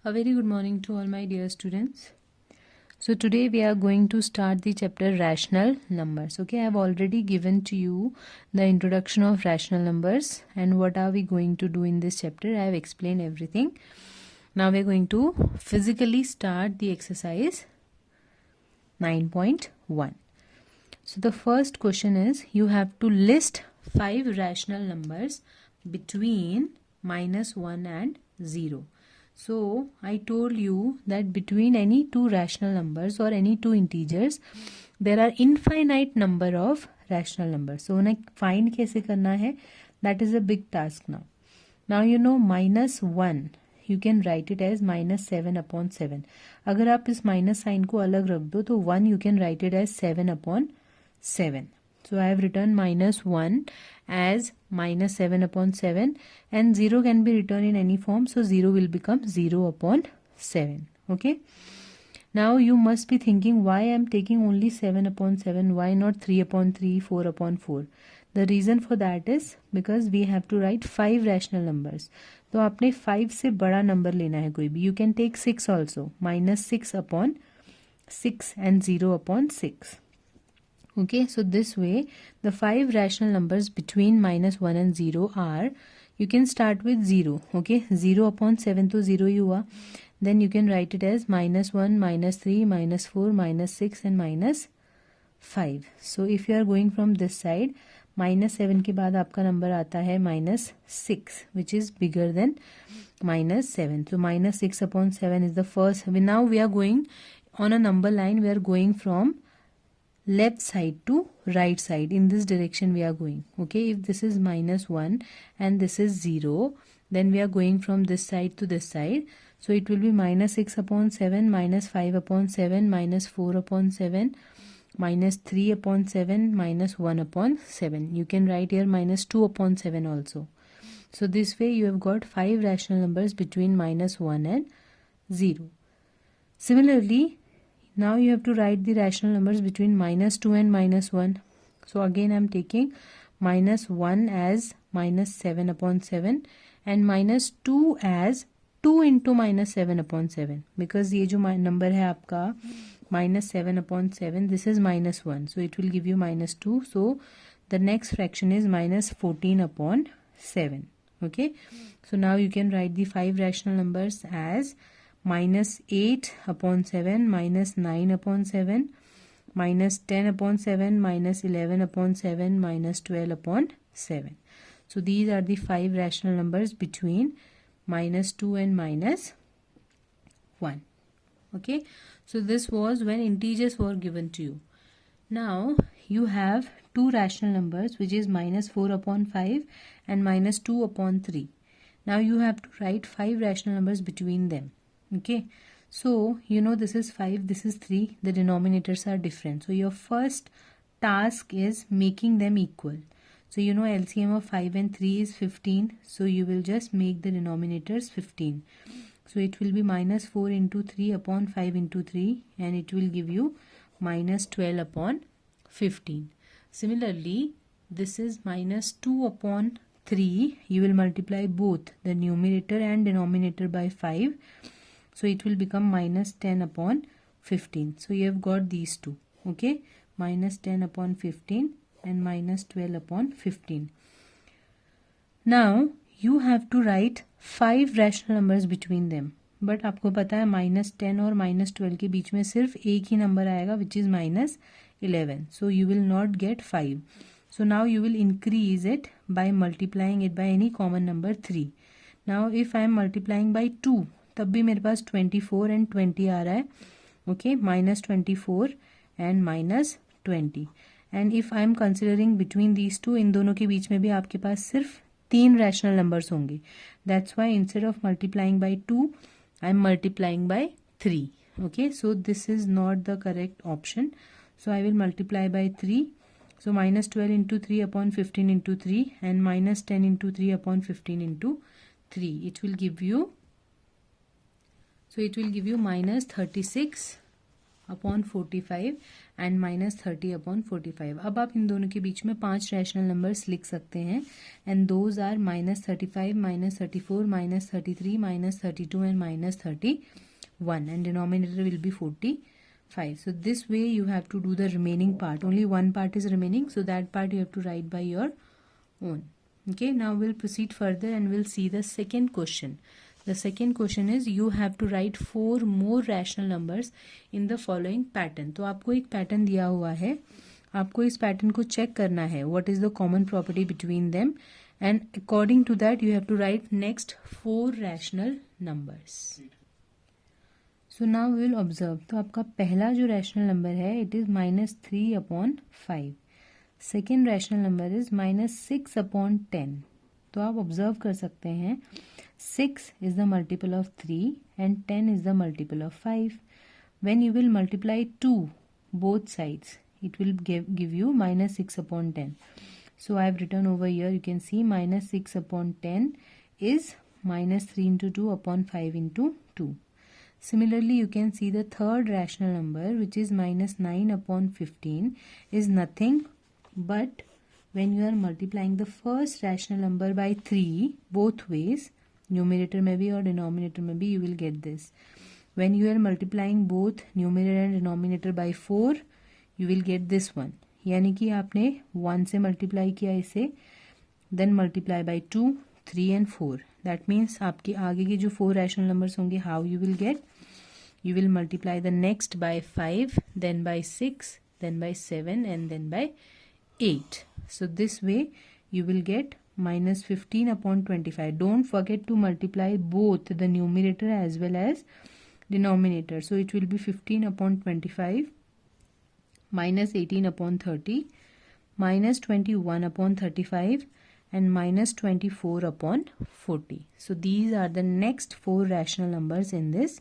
A very good morning to all my dear students. So today we are going to start the chapter rational numbers. Okay, I have already given to you the introduction of rational numbers and what are we going to do in this chapter. I have explained everything. Now we are going to physically start the exercise 9.1. So the first question is you have to list 5 rational numbers between -1 and 0. So I told you that between any two rational numbers or any two integers there are infinite number of rational numbers. So उन्हें find कैसे करना है, that is a big task now. Now you know -1 you can write it as -7/7. अगर आप इस minus sign को अलग रख दो तो 1 you can write it as 7/7. So I have written -1 as -7/7 and 0 can be written in any form. So 0 will become 0/7. Okay. Now you must be thinking why I am taking only 7/7. Why not 3/3, 4/4? The reason for that is because we have to write 5 rational numbers. तो आपने 5 से बड़ा number लेना है कोई भी. You can take 6 also. -6/6 and 0/6. Okay, so this way the 5 rational numbers between -1 and 0 are, you can start with 0. Okay, 0/7 to 0 ही हुआ. Then you can write it as -1, -3, -4, -6 and -5. So if you are going from this side, -7 के बाद आपका number आता है -6 which is bigger than -7. So -6/7 is the first. Now we are going on a number line. We are going from left side to right side. In this direction we are going. Okay, if this is -1 and this is 0, then we are going from this side to this side. So it will be -6/7, -5/7, -4/7, -3/7, -1/7. You can write here -2/7 also. So this way you have got 5 rational numbers between -1 and 0. Similarly, now you have to write the rational numbers between -2 and -1. So again I am taking -1 as -7/7 and -2 as 2 into -7/7, because ये जो number है आपका -7/7, this is -1, so it will give you -2. So the next fraction is -14/7. Okay, so now you can write the 5 rational numbers as -8/7, -9/7, -10/7, -11/7, -12/7. So these are the 5 rational numbers between -2 and -1. Okay, so this was when integers were given to you. Now you have two rational numbers which is -4/5 and -2/3. Now you have to write 5 rational numbers between them. Okay, so you know this is 5, this is 3, the denominators are different. So your first task is making them equal. So you know LCM of 5 and 3 is 15, so you will just make the denominators 15. So it will be -4 into 3/5 into 3 and it will give you -12/15. Similarly, this is -2/3. You will multiply both the numerator and denominator by 5. So it will become -10/15. So you have got these two. Okay, -10/15 and -12/15. Now you have to write 5 rational numbers between them. But आपको पता है -10 और -12 के बीच में सिर्फ एक ही number आएगा which is -11. So you will not get 5. So now you will increase it by multiplying it by any common number 3. Now if I am multiplying by 2, तब भी मेरे पास 24 and 20 आ रहा है. Okay, -24 and -20. And if I am considering between these two, इन दोनों के बीच में भी आपके पास सिर्फ 3 rational numbers होंगे. That's why instead of multiplying by 2, I am multiplying by 3. Okay, so this is not the correct option. So I will multiply by 3. So -12 into 3/15 into 3 and -10 into 3/15 into 3. It will give you, so it will give you -36 upon 45 and minus 30 upon 45. अब आप इन दोनों के बीच में 5 rational numbers लिख सकते हैं and those are minus 35, minus 34, minus 33, minus 32 and minus 31 and denominator will be 45. So this way you have to do the remaining part. Only one part is remaining, so that part you have to write by your own. Okay, now we'll proceed further and we'll see the second question. The second question is you have to write 4 more rational numbers in the following pattern. तो आपको एक pattern दिया हुआ है, आपको इस pattern को check करना है. What is the common property between them? And according to that you have to write next 4 rational numbers. So now we will observe. तो आपका पहला जो rational number है it is minus 3 upon 5. Second rational number is minus 6 upon 10. तो आप observe कर सकते हैं 6 is the multiple of 3 and 10 is the multiple of 5. When you will multiply 2 both sides, it will give you minus 6 upon 10. So I have written over here, you can see minus 6 upon 10 is minus 3 into 2 upon 5 into 2. Similarly, you can see the third rational number which is minus 9 upon 15 is nothing but when you are multiplying the first rational number by 3 both ways, numerator में भी और denominator में भी, you will get this. When you are multiplying both numerator and denominator by 4, you will get this one. यानी कि आपने 1 से multiply किया इसे, then multiply by 2, 3 and 4. That means आपके आगे के जो 4 rational numbers होंगे, how you will get? You will multiply the next by 5, then by 6, then by 7 and then by 8. So this way you will get minus 15 upon 25. Don't forget to multiply both the numerator as well as denominator. So it will be 15 upon 25 minus 18 upon 30 minus 21 upon 35 and minus 24 upon 40. So these are the next 4 rational numbers in this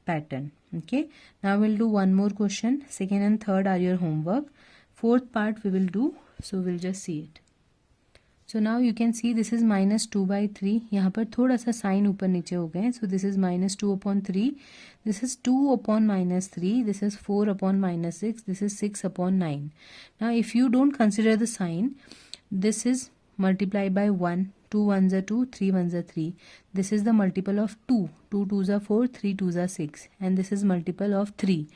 pattern. Okay, now we'll do one more question. Second and third are your homework. Fourth part we will do, so we'll just see it. So now you can see this is minus 2 by 3. यहाँ पर थोड़ा सा sign ऊपर नीचे हो गए. So this is minus 2 upon 3. This is 2 upon minus 3. This is 4 upon minus 6. This is 6 upon 9. Now if you don't consider the sign, this is multiplied by 1. 2 ones are 2, 3 ones are 3. This is the multiple of 2. 2 twos are 4, 3 twos are 6. And this is multiple of 3.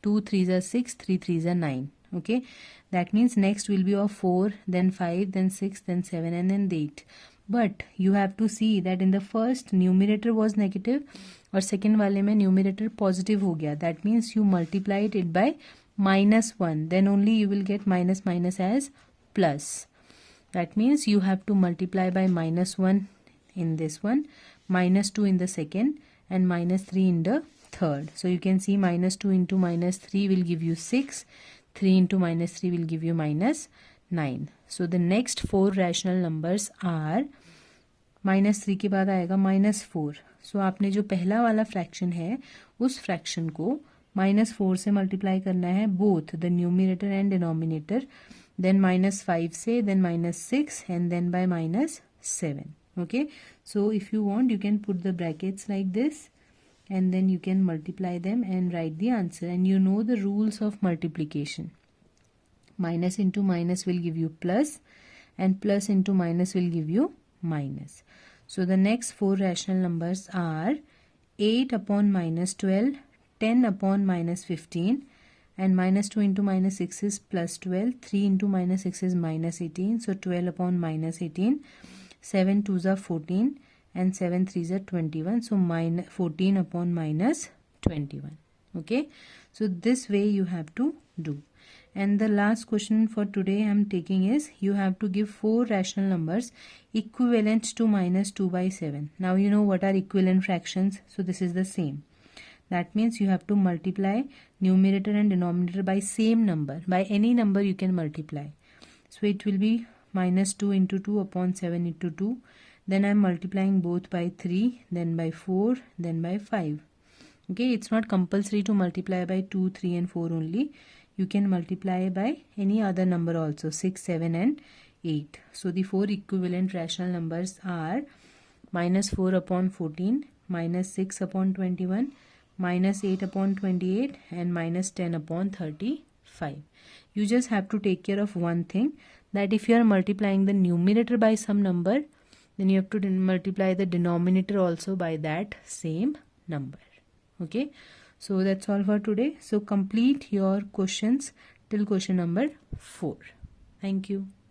2 threes are 6, 3 threes are 9. Okay, that means next will be of 4, then 5, then 6, then 7 and then 8. But you have to see that in the first numerator was negative और second वाले में numerator positive हो गया. That means you multiplied it by minus 1. Then only you will get minus minus as plus. That means you have to multiply by minus 1 in this one, minus 2 in the second and minus 3 in the third. So you can see minus 2 into minus 3 will give you 6. 3 into minus 3 will give you minus 9. So the next 4 rational numbers are minus 3 के बाद आएगा minus 4. So आपने जो पहला वाला fraction है उस fraction को minus 4 से multiply करना है both the numerator and denominator, then minus 5 से, then minus 6 and then by minus 7. Okay, so if you want you can put the brackets like this and then you can multiply them and write the answer. And you know the rules of multiplication. Minus into minus will give you plus and plus into minus will give you minus. So the next 4 rational numbers are 8 upon minus 12, 10 upon minus 15 and minus 2 into minus 6 is plus 12, 3 into minus 6 is minus 18, so 12 upon minus 18, 7 2s are 14 and 7 3s are 21, so minus 14 upon minus 21. Okay, so this way you have to do. And the last question for today I am taking is you have to give 4 rational numbers equivalent to minus 2 by 7. Now you know what are equivalent fractions, so this is the same. That means you have to multiply numerator and denominator by same number. By any number you can multiply. So it will be minus 2 into 2 upon 7 into 2. Then I am multiplying both by 3, then by 4, then by 5. Okay, it's not compulsory to multiply by 2, 3 and 4 only. You can multiply by any other number also, 6, 7 and 8. So the 4 equivalent rational numbers are minus 4 upon 14, minus 6 upon 21, minus 8 upon 28 and minus 10 upon 35. You just have to take care of one thing, that if you are multiplying the numerator by some number, then you have to multiply the denominator also by that same number. Okay, so that's all for today. So complete your questions till question number 4. Thank you.